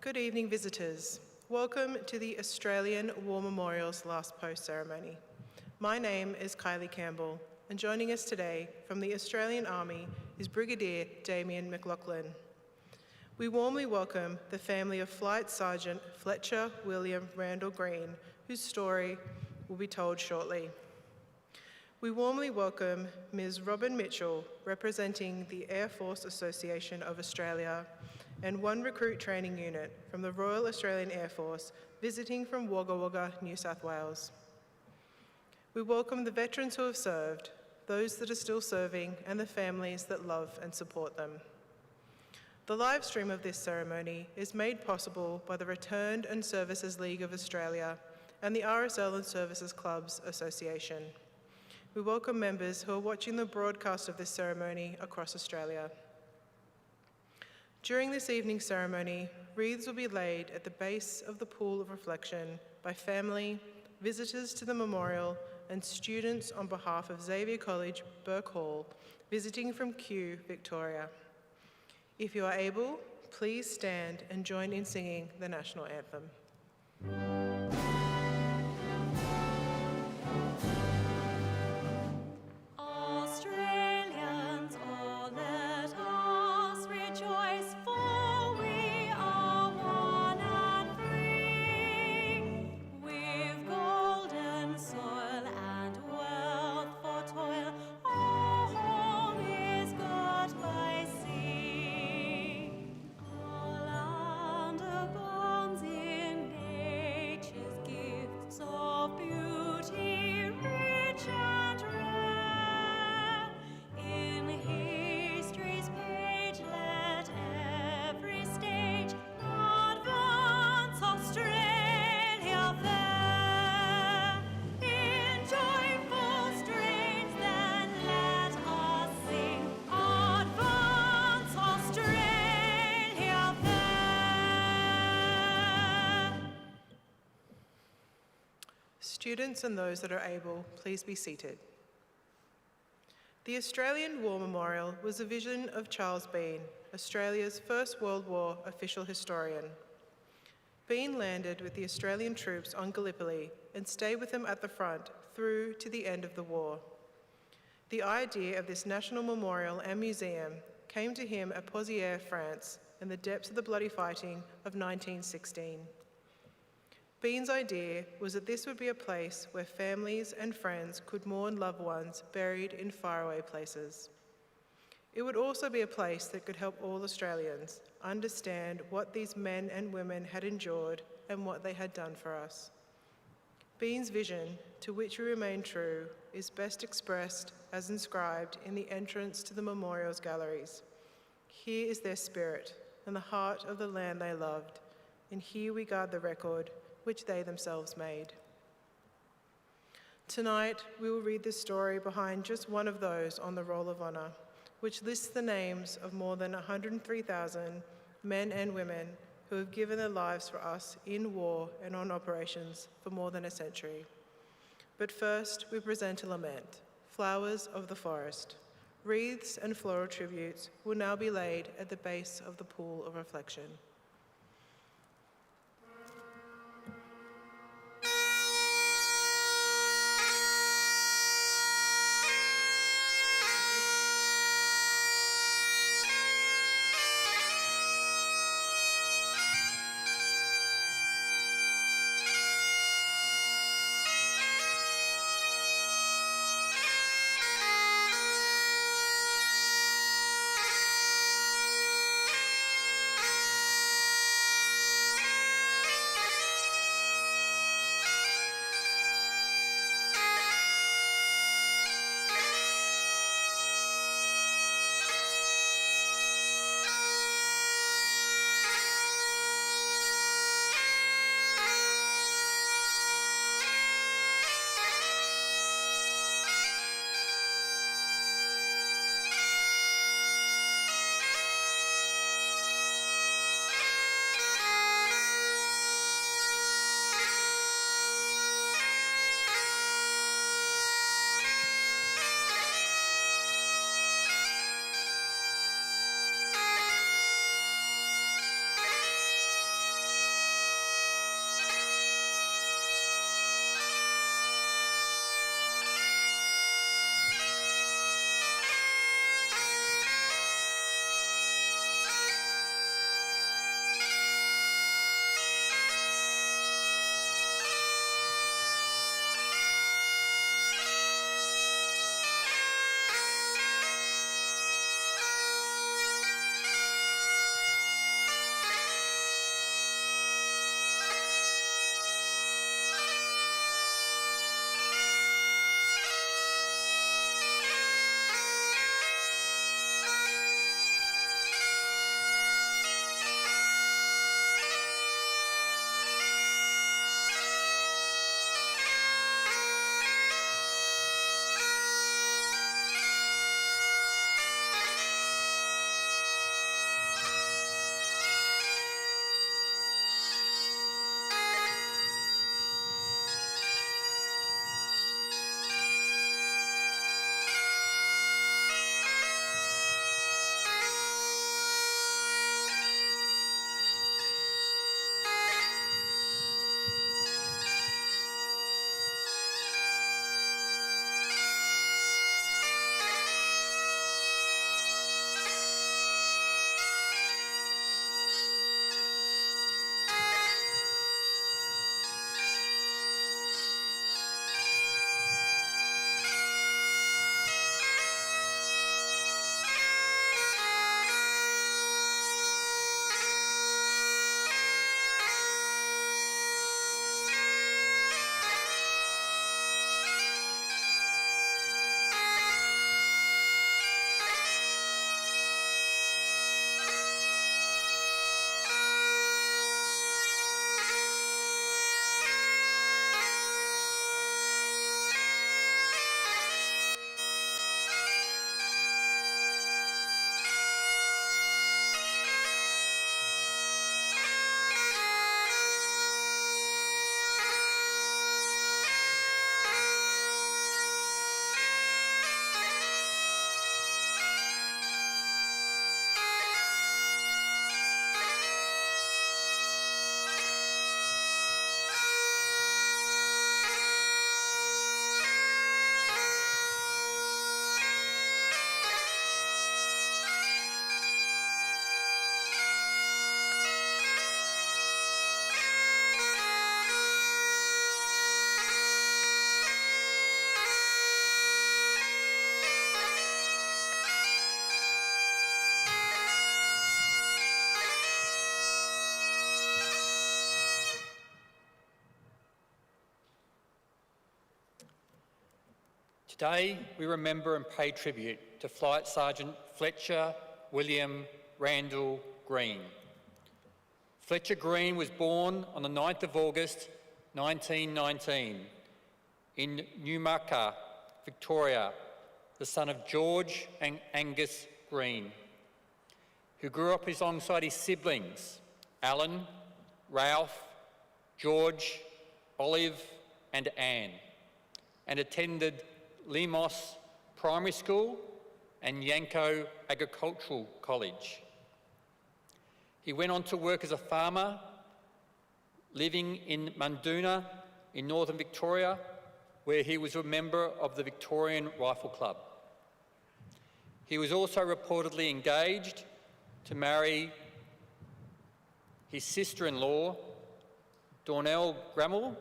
Good evening, visitors. Welcome to the Australian War Memorial's Last Post ceremony. My name is Kylie Campbell, and joining us today from the Australian Army is Brigadier Damien McLaughlin. We warmly welcome the family of Flight Sergeant Fletcher William Randall Green, whose story will be told shortly. We warmly welcome Ms. Robin Mitchell, representing the Air Force Association of Australia, and one recruit training unit from the Royal Australian Air Force visiting from Wagga Wagga, New South Wales. We welcome the veterans who have served, those that are still serving, and the families that love and support them. The live stream of this ceremony is made possible by the Returned and Services League of Australia and the RSL and Services Clubs Association. We welcome members who are watching the broadcast of this ceremony across Australia. During this evening's ceremony, wreaths will be laid at the base of the pool of reflection by family, visitors to the memorial, and students on behalf of Xavier College, Burke Hall, visiting from Kew, Victoria. If you are able, please stand and join in singing the national anthem. Students and those that are able, please be seated. The Australian War Memorial was a vision of Charles Bean, Australia's First World War official historian. Bean landed with the Australian troops on Gallipoli and stayed with them at the front through to the end of the war. The idea of this national memorial and museum came to him at Pozières, France, in the depths of the bloody fighting of 1916. Bean's idea was that this would be a place where families and friends could mourn loved ones buried in faraway places. It would also be a place that could help all Australians understand what these men and women had endured and what they had done for us. Bean's vision, to which we remain true, is best expressed as inscribed in the entrance to the memorial's galleries. Here is their spirit and the heart of the land they loved, and here we guard the record which they themselves made. Tonight, we will read the story behind just one of those on the Roll of Honour, which lists the names of more than 103,000 men and women who have given their lives for us in war and on operations for more than a century. But first, we present a lament, Flowers of the Forest. Wreaths and floral tributes will now be laid at the base of the pool of reflection. Today, we remember and pay tribute to Flight Sergeant Fletcher William Randall Green. Fletcher Green was born on the 9th of August 1919 in Newmarket, Victoria, the son of George and Angus Green, who grew up alongside his siblings, Alan, Ralph, George, Olive and Anne, and attended Lemos Primary School and Yanko Agricultural College. He went on to work as a farmer, living in Munduna in northern Victoria, where he was a member of the Victorian Rifle Club. He was also reportedly engaged to marry his sister-in-law, Dornell Grammel,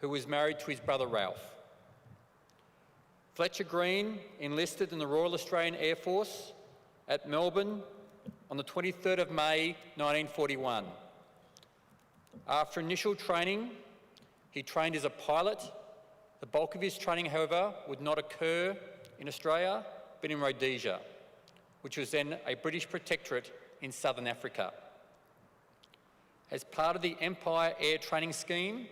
who was married to his brother Ralph. Fletcher Green enlisted in the Royal Australian Air Force at Melbourne on the 23rd of May 1941. After initial training, he trained as a pilot. The bulk of his training, however, would not occur in Australia, but in Rhodesia, which was then a British protectorate in southern Africa. As part of the Empire Air Training Scheme,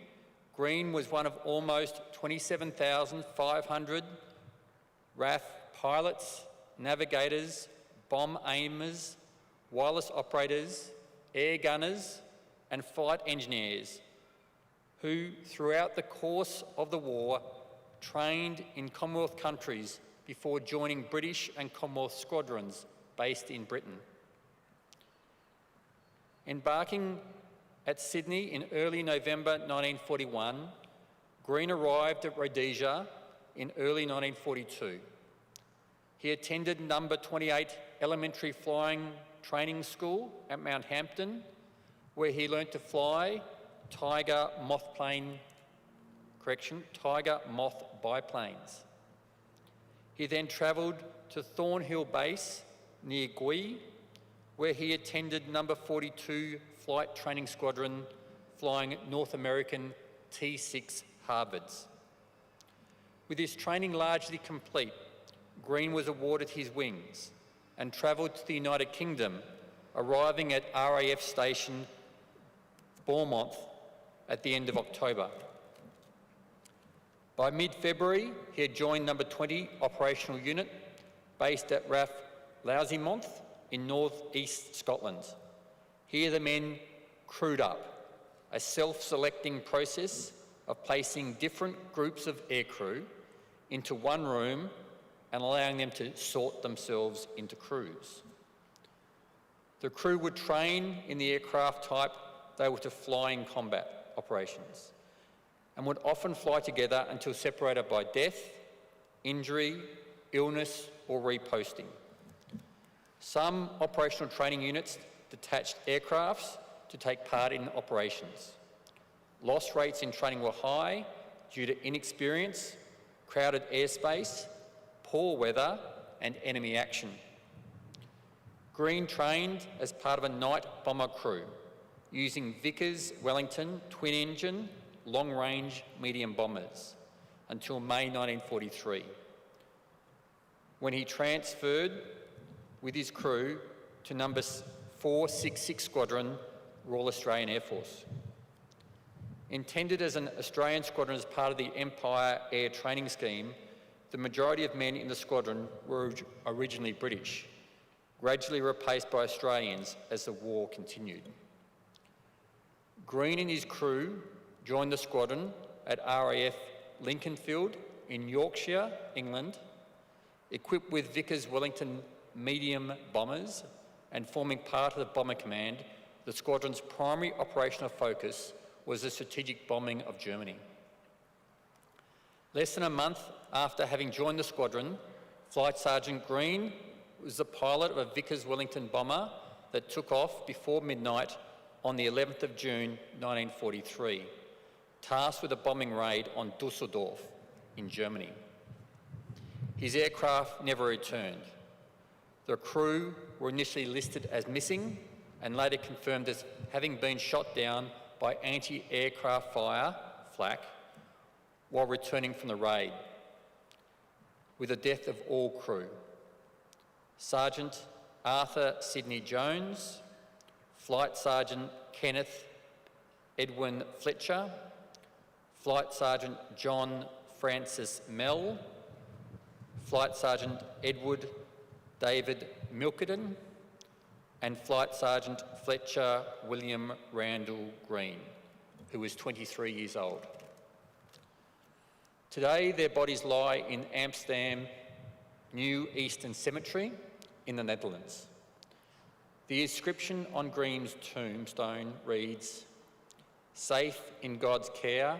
Green was one of almost 27,500 RAF pilots, navigators, bomb aimers, wireless operators, air gunners and flight engineers who, throughout the course of the war, trained in Commonwealth countries before joining British and Commonwealth squadrons based in Britain. Embarking at Sydney in early November 1941, Green arrived at Rhodesia in early 1942. He attended number 28 Elementary Flying Training School at Mount Hampton, where he learnt to fly Tiger Moth biplanes. He then travelled to Thornhill Base near Gui, where he attended number 42 Flight Training Squadron flying North American T-6 Harvards. With his training largely complete, Green was awarded his wings and travelled to the United Kingdom, arriving at RAF Station Bournemouth at the end of October. By mid-February, he had joined number 20 Operational Unit, based at RAF Lousymouth in north-east Scotland. Here the men crewed up, a self-selecting process of placing different groups of aircrew into one room and allowing them to sort themselves into crews. The crew would train in the aircraft type they were to fly in combat operations and would often fly together until separated by death, injury, illness or reposting. Some operational training units detached aircrafts to take part in operations. Loss rates in training were high due to inexperience, crowded airspace, poor weather and enemy action. Green trained as part of a night bomber crew using Vickers Wellington twin-engine long-range medium bombers until May 1943, when he transferred with his crew to number 466 Squadron, Royal Australian Air Force. Intended as an Australian squadron as part of the Empire Air Training Scheme, the majority of men in the squadron were originally British, gradually replaced by Australians as the war continued. Green and his crew joined the squadron at RAF Lincolnfield in Yorkshire, England, equipped with Vickers Wellington medium bombers and forming part of the Bomber Command. The squadron's primary operational focus was the strategic bombing of Germany. Less than a month after having joined the squadron, Flight Sergeant Green was the pilot of a Vickers Wellington bomber that took off before midnight on the 11th of June 1943, tasked with a bombing raid on Dusseldorf in Germany. His aircraft never returned. The crew were initially listed as missing and later confirmed as having been shot down by anti-aircraft fire, flak, while returning from the raid. with the death of all crew. Sergeant Arthur Sidney Jones, Flight Sergeant Kenneth Edwin Fletcher, Flight Sergeant John Francis Mell, Flight Sergeant Edward David Milkerton, and Flight Sergeant Fletcher William Randall Green, who was 23 years old. Today, their bodies lie in Amsterdam New Eastern Cemetery in the Netherlands. The inscription on Green's tombstone reads, "Safe in God's care,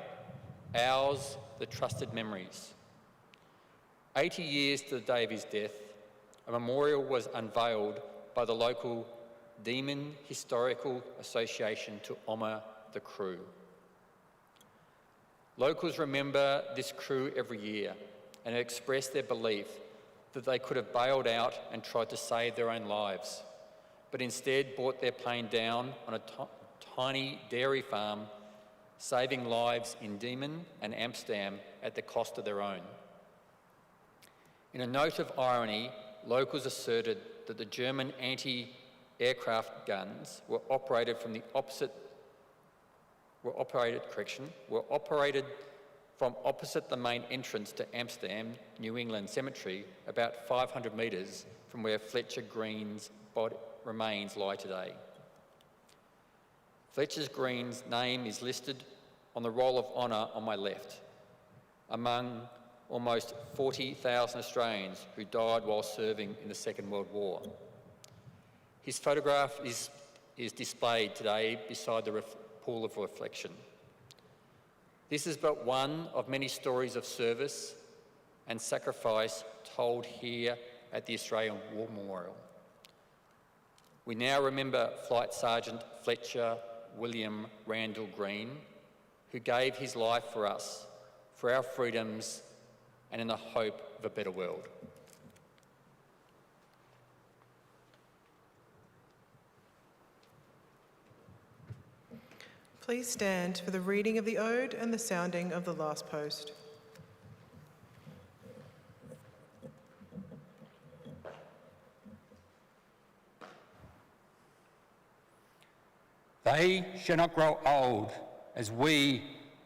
ours the trusted memories." 80 years to the day of his death, a memorial was unveiled by the local Demon Historical Association to honour the crew. Locals remember this crew every year and express their belief that they could have bailed out and tried to save their own lives, but instead brought their plane down on a tiny dairy farm, saving lives in Diemen and Amsterdam at the cost of their own. In a note of irony, locals asserted that the German anti-aircraft guns were operated from opposite the main entrance to Amsterdam New England Cemetery, about 500 metres from where Fletcher Green's remains lie today. Fletcher Green's name is listed on the Roll of Honour on my left, among almost 40,000 Australians who died while serving in the Second World War. His photograph is displayed today beside the pool of reflection. This is but one of many stories of service and sacrifice told here at the Australian War Memorial. We now remember Flight Sergeant Fletcher William Randall Green, who gave his life for us, for our freedoms, and in the hope of a better world. Please stand for the reading of the Ode and the sounding of the last post. They shall not grow old as we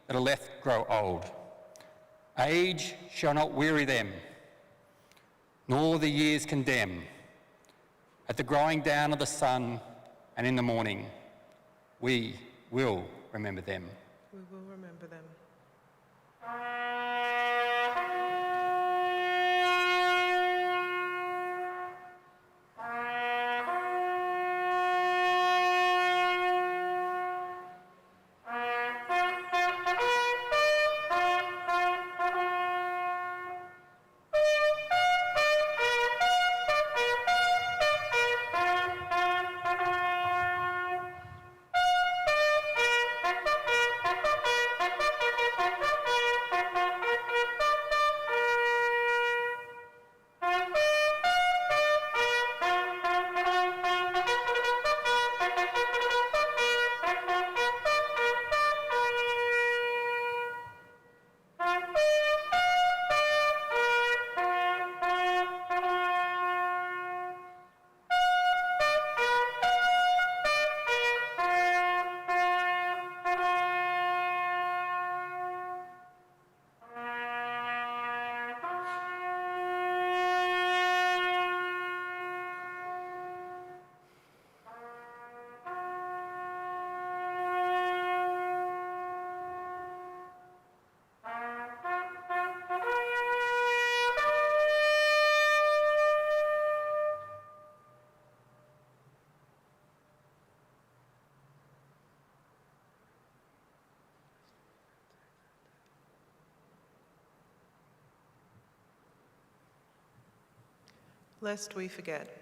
that are left grow old. Age shall not weary them, nor the years condemn. At the growing down of the sun and in the morning, we will remember them. We will remember them. Lest we forget.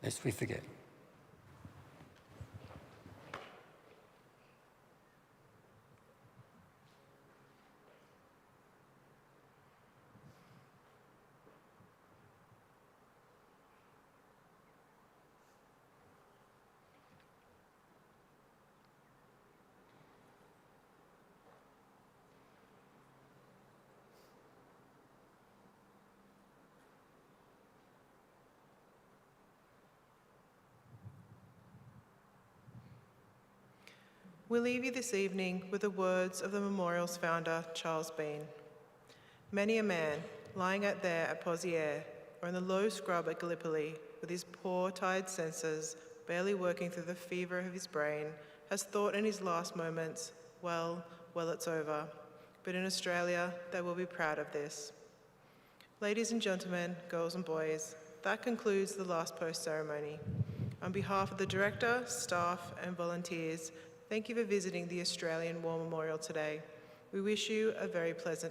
Lest we forget. We leave you this evening with the words of the memorial's founder, Charles Bean. Many a man, lying out there at Pozières or in the low scrub at Gallipoli, with his poor, tired senses barely working through the fever of his brain, has thought in his last moments, well, it's over. But in Australia, they will be proud of this. Ladies and gentlemen, girls and boys, that concludes the last post ceremony. On behalf of the director, staff, and volunteers, thank you for visiting the Australian War Memorial today. We wish you a very pleasant